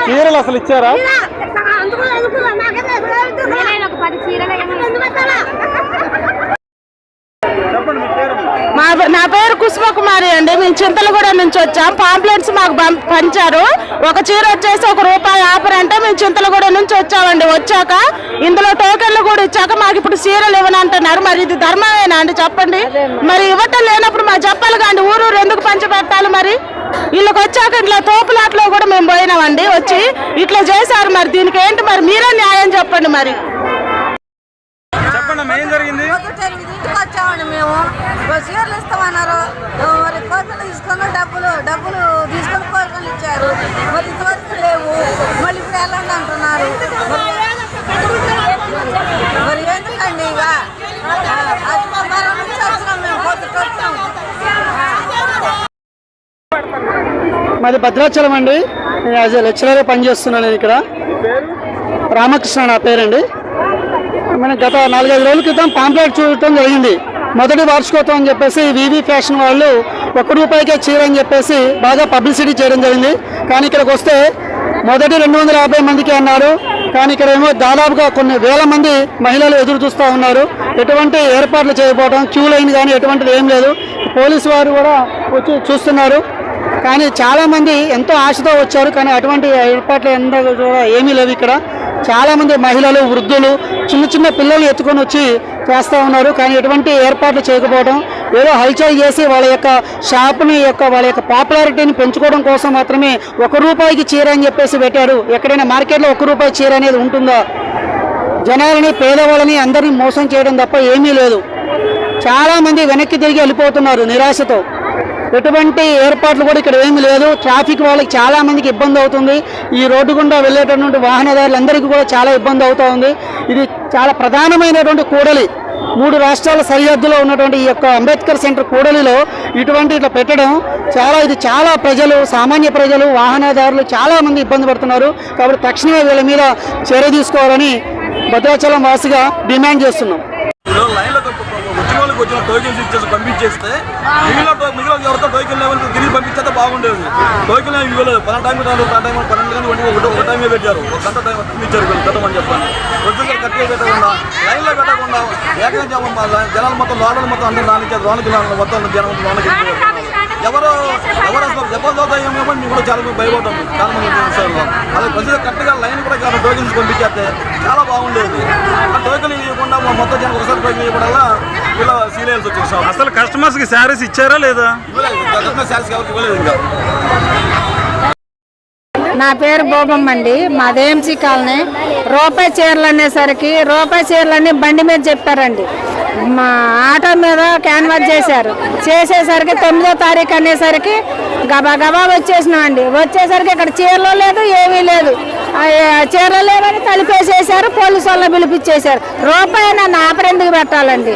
చీరలు అసలు ఇచ్చారా? నా పేరు కుసుమ కుమారి అండి. మేము చింతలగూడ నుంచి వచ్చాం. పాంప్లెట్స్ మాకు పంచారు. ఒక చీర వచ్చేసి ₹1 ఆఫర్ అంటే మేము చింతలగూడ నుంచి వచ్చామండి. వచ్చాక ఇందులో టోకెన్లు కూడా ఇచ్చాక మాకు ఇప్పుడు చీరలు ఇవ్వనంటున్నారు. మరి ఇది ధర్మమేనా అండి చెప్పండి? మరి ఇవ్వటం లేనప్పుడు మాకు చెప్పాలి కాండి. ఊరు ఎందుకు పంచిపెట్టాలి? మరి వీళ్ళకి వచ్చాక ఇట్లా తోపులాట్లో కూడా మేము పోయినామండి. వచ్చి ఇట్లా చేశారు. మరి దీనికి ఏంటి? మరి మీరే న్యాయం చెప్పండి. మరి ఏం జరిగింది? ఇంటికి వచ్చామండి. మేము చీరలు ఇస్తామన్నారు. మరి కోరికలు తీసుకుని డబ్బులు తీసుకొని కోరికలు ఇచ్చారు. మరి ఇంతవరకు లేవు. మళ్ళీ ఇప్పుడు వెళ్ళండి అంటున్నారు. మరి ఎందుకండి ఇక నుంచి వచ్చినాం మేము పొద్దుకు వచ్చాం. మాది భద్రాచలం అండి. యాజ్ ఏ లెక్చరర్ పనిచేస్తున్నాను ఇక్కడ. రామకృష్ణ నా పేరండి. మనం గత 4-5 రోజుల క్రితం పాంప్లెట్ చూడటం జరిగింది. మొదటి వార్షికోత్సవం అని చెప్పేసి వివి ఫ్యాషన్ వాళ్ళు ₹1 చీర అని చెప్పేసి బాగా పబ్లిసిటీ చేయడం జరిగింది. కానీ ఇక్కడికి వస్తే మొదటి 250 మందికి అన్నారు. కానీ ఇక్కడ ఏమో దాదాపుగా కొన్ని వేల మంది మహిళలు ఎదురు చూస్తూ ఉన్నారు. ఎటువంటి ఏర్పాట్లు చేయకపోవడం, క్యూ లైన్ కానీ ఎటువంటిది ఏం లేదు. పోలీసు వారు కూడా వచ్చి చూస్తున్నారు. కానీ చాలామంది ఎంతో ఆశతో వచ్చారు. కానీ అటువంటి ఏర్పాట్లు కూడా ఏమీ లేవు. ఇక్కడ చాలామంది మహిళలు, వృద్ధులు, చిన్న పిల్లలు ఎత్తుకొని వచ్చి చేస్తూ ఉన్నారు. కానీ ఎటువంటి ఏర్పాట్లు చేయకపోవడం, ఏదో హల్చల్ చేసి వాళ్ళ యొక్క షాప్ని వాళ్ళ యొక్క పాపులారిటీని పెంచుకోవడం కోసం మాత్రమే ₹1 చీర అని చెప్పేసి పెట్టారు. ఎక్కడైనా మార్కెట్లో ₹1 చీర అనేది ఉంటుందా? జనాలని, పేదవాళ్ళని అందరినీ మోసం చేయడం తప్ప ఏమీ లేదు. చాలామంది వెనక్కి తిరిగి వెళ్ళిపోతున్నారు నిరాశతో. ఎటువంటి ఏర్పాట్లు కూడా ఇక్కడ ఏమీ లేదు. ట్రాఫిక్ వాళ్ళకి చాలా మందికి ఇబ్బంది అవుతుంది. ఈ రోడ్డు గుండా వెళ్ళేటటువంటి వాహనదారులందరికీ కూడా చాలా ఇబ్బంది అవుతూ ఉంది. ఇది చాలా ప్రధానమైనటువంటి కూడలి. 3 రాష్ట్రాల సరిహద్దులో ఉన్నటువంటి ఈ యొక్క అంబేద్కర్ సెంటర్ కూడలిలో ఇట్లా పెట్టడం ఇది చాలా ప్రజలు, సామాన్య ప్రజలు, వాహనదారులు చాలా మంది ఇబ్బంది పడుతున్నారు. కాబట్టి తక్షణమే వీళ్ళ మీద చర్య తీసుకోవాలని భద్రాచలం వాసిగా డిమాండ్ చేస్తున్నాం. వచ్చిన టోకెన్స్ ఇచ్చేసి పంపించేస్తే మిగిలిన ఎవరితో టోకెన్ లెవెల్ తిరిగి పంపించేస్తే బాగుండేది. టోకెన్ ఇవ్వలేదు. 12 టైం 12 ఒక టైమే పెట్టారు. 1 గంట టైం ఇచ్చారు. పెట్టమని చెప్పండి. ప్రొద్దుగా కట్టే పెట్టకుండా, లైన్లో పెట్టకుండా ఏకంగా జనాలు మొత్తం లోనలు మొత్తం అందరూ లోనికి మొత్తం జనం లోనకి ఎవరు అసలు దెబ్బలు ఏమో మేము కూడా చాలా భయపడ్డాం. చాలా మంది విషయాల్లో అలా ప్రజలు కరెక్ట్గా లైన్ కూడా టోకెన్స్ పంపించేస్తే చాలా బాగుండేది. ఆ టోకెన్ ఇవ్వకుండా మొత్తం జనం ఒకసారి టోకెన్ ఇవ్వడం ఇలా సీరియల్స్ వచ్చేసాం. అసలు కస్టమర్స్ కి శారీస్ ఇచ్చారా లేదా? శారీస్ ఎవరికి ఇవ్వలేదు. ఇంకా నా పేరు బోబమ్మ అండి. మాది ఏఎంసీ కాలనీ. ₹1 చీరలు అనేసరికి ₹1 బండి మీద చెప్పారండి. మా ఆటో మీద క్యాన్వాస్ చేసేసరికి 9వ తారీఖు అనేసరికి గబా వచ్చేసినామండి. వచ్చేసరికి ఇక్కడ చీరలు లేదు, ఏమీ లేదు. చీరలు లేవని తలిపేసేసారు. పోలీసు వాళ్ళని పిలిపించేశారు. ₹1 ఆఫర్ ఎందుకు పెట్టాలండి?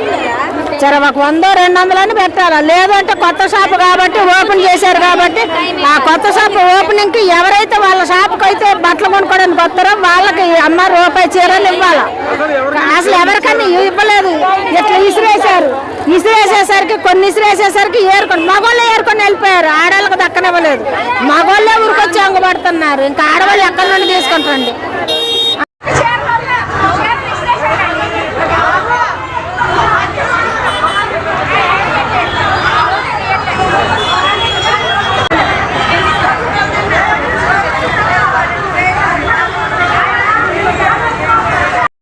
సరే ఒక 100-200 పెట్టాలా? లేదంటే కొత్త షాప్ కాబట్టి ఓపెన్ చేశారు కాబట్టి ఆ కొత్త షాప్ ఓపెనింగ్కి ఎవరైతే వాళ్ళ షాప్కి అయితే బట్టలు కొనుక్కోవడానికి వస్తారో వాళ్ళకి అమ్మ ₹1 చీరలు ఇవ్వాలా? అసలు ఎవరికన్నా ఇవ్వలేదు. ఇట్లా ఇసిరేసేసరికి కొన్ని ఇసిరేసేసరికి మగవాళ్ళు ఏరుకొని వెళ్ళిపోయారు. ఆడవాళ్ళకి దక్కనివ్వలేదు. మగవాళ్ళే ఊరికొచ్చి అంగపడుతున్నారు. ఇంకా ఆడవాళ్ళు ఎక్కడి నుండి తీసుకుంటారండి?